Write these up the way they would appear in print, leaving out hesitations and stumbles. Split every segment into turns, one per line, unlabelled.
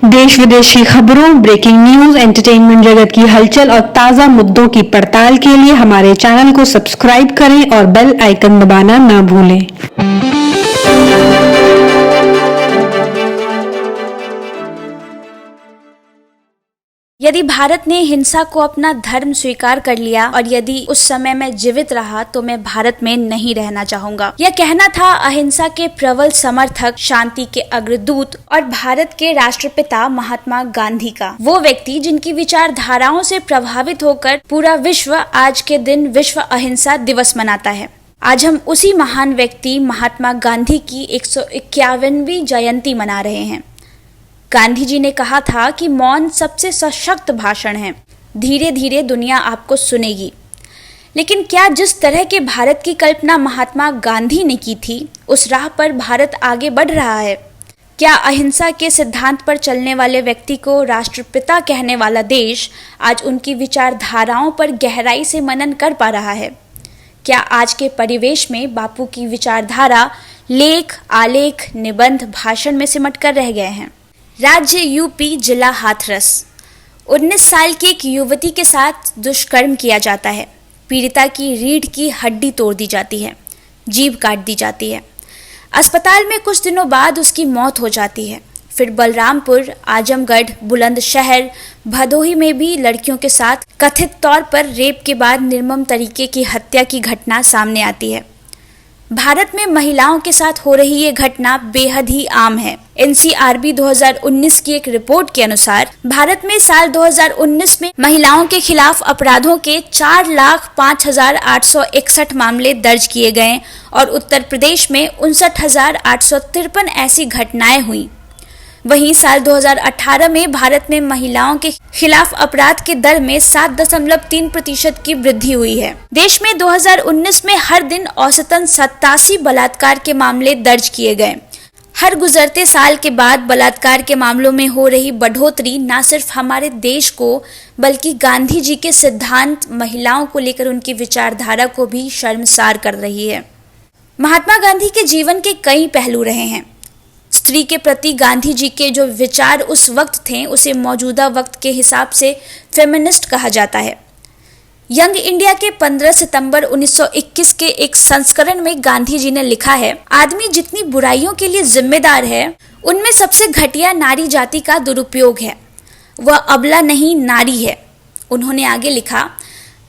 देश विदेश की खबरों, ब्रेकिंग न्यूज, एंटरटेनमेंट जगत की हलचल और ताजा मुद्दों की पड़ताल के लिए हमारे चैनल को सब्सक्राइब करें और बेल आइकन दबाना ना भूलें।
यदि भारत ने हिंसा को अपना धर्म स्वीकार कर लिया और यदि उस समय मैं जीवित रहा तो मैं भारत में नहीं रहना चाहूंगा। यह कहना था अहिंसा के प्रबल समर्थक, शांति के अग्रदूत और भारत के राष्ट्रपिता महात्मा गांधी का। वो व्यक्ति जिनकी विचारधाराओं से प्रभावित होकर पूरा विश्व आज के दिन विश्व अहिंसा दिवस मनाता है। आज हम उसी महान व्यक्ति महात्मा गांधी की 151वीं जयंती मना रहे हैं। गांधी जी ने कहा था कि मौन सबसे सशक्त भाषण है, धीरे धीरे दुनिया आपको सुनेगी। लेकिन क्या जिस तरह के भारत की कल्पना महात्मा गांधी ने की थी, उस राह पर भारत आगे बढ़ रहा है? क्या अहिंसा के सिद्धांत पर चलने वाले व्यक्ति को राष्ट्रपिता कहने वाला देश आज उनकी विचारधाराओं पर गहराई से मनन कर पा रहा है? क्या आज के परिवेश में बापू की विचारधारा लेख, आलेख, निबंध, भाषण में सिमट कर रह गए हैं? राज्य यूपी, जिला हाथरस। 19 साल की एक युवती के साथ दुष्कर्म किया जाता है। पीड़िता की रीढ़ की हड्डी तोड़ दी जाती है, जीभ काट दी जाती है। अस्पताल में कुछ दिनों बाद उसकी मौत हो जाती है। फिर बलरामपुर, आजमगढ़, बुलंदशहर, भदोही में भी लड़कियों के साथ कथित तौर पर रेप के बाद निर्मम तरीके की हत्या की घटना सामने आती है। भारत में महिलाओं के साथ हो रही ये घटना बेहद ही आम है। एनसीआरबी 2019 की एक रिपोर्ट के अनुसार भारत में साल 2019 में महिलाओं के खिलाफ अपराधों के 4,05,861 मामले दर्ज किए गए और उत्तर प्रदेश में 59,853 ऐसी घटनाएं हुई। वहीं साल 2018 में भारत में महिलाओं के खिलाफ अपराध के दर में 7.3% की वृद्धि हुई है। देश में 2019 में हर दिन औसतन 87 बलात्कार के मामले दर्ज किए गए। हर गुजरते साल के बाद बलात्कार के मामलों में हो रही बढ़ोतरी न सिर्फ हमारे देश को बल्कि गांधी जी के सिद्धांत, महिलाओं को लेकर उनकी विचारधारा को भी शर्मसार कर रही है। महात्मा गांधी के जीवन के कई पहलू रहे हैं। स्त्री के प्रति गांधी जी के जो विचार उस वक्त थे, उसे मौजूदा वक्त के हिसाब से फेमिनिस्ट कहा जाता है। यंग इंडिया के 15 सितंबर 1921 के एक संस्करण में गांधी जी ने लिखा है, आदमी जितनी बुराइयों के लिए जिम्मेदार है, उनमें सबसे घटिया नारी जाति का दुरुपयोग है। वह अबला नहीं, नारी है। उन्होंने आगे लिखा,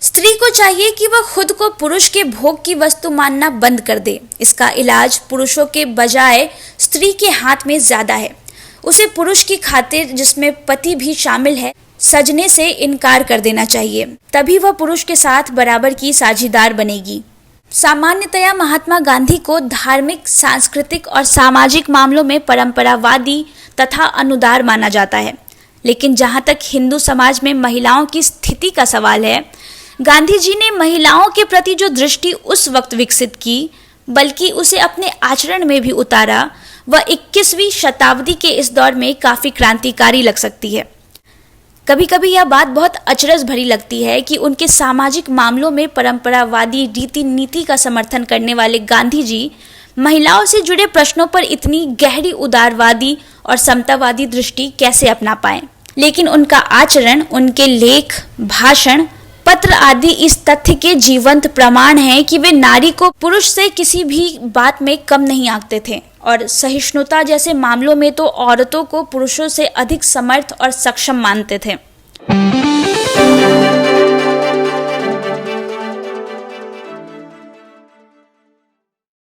स्त्री को चाहिए कि वह खुद को पुरुष के भोग की वस्तु मानना बंद कर दे। इसका इलाज पुरुषों के बजाय स्त्री के हाथ में ज्यादा है। उसे पुरुष की खातिर, जिसमें पति भी शामिल है, सजने से इनकार कर देना चाहिए। तभी वह पुरुष के साथ बराबर की साझीदार बनेगी। सामान्यतया महात्मा गांधी को धार्मिक, सांस्कृतिक और सामाजिक मामलों में परंपरावादी तथा अनुदार माना जाता है। लेकिन जहां तक हिंदू समाज में महिलाओं की स्थिति का सवाल है, गांधी जी ने महिलाओं के प्रति जो दृष्टि उस वक्त विकसित की, बल्कि उसे अपने आचरण में भी उतारा, वह 21वीं शताब्दी के इस दौर में काफी क्रांतिकारी लग सकती है। कभी कभी यह बात बहुत अचरज भरी लगती है कि उनके सामाजिक मामलों में परंपरावादी रीति नीति का समर्थन करने वाले गांधी जी महिलाओं से जुड़े प्रश्नों पर इतनी गहरी उदारवादी और समतावादी दृष्टि कैसे अपना पाए। लेकिन उनका आचरण, उनके लेख, भाषण, पत्र आदि इस तथ्य के जीवंत प्रमाण हैं कि वे नारी को पुरुष से किसी भी बात में कम नहीं आंकते थे और सहिष्णुता जैसे मामलों में तो औरतों को पुरुषों से अधिक समर्थ और सक्षम मानते थे।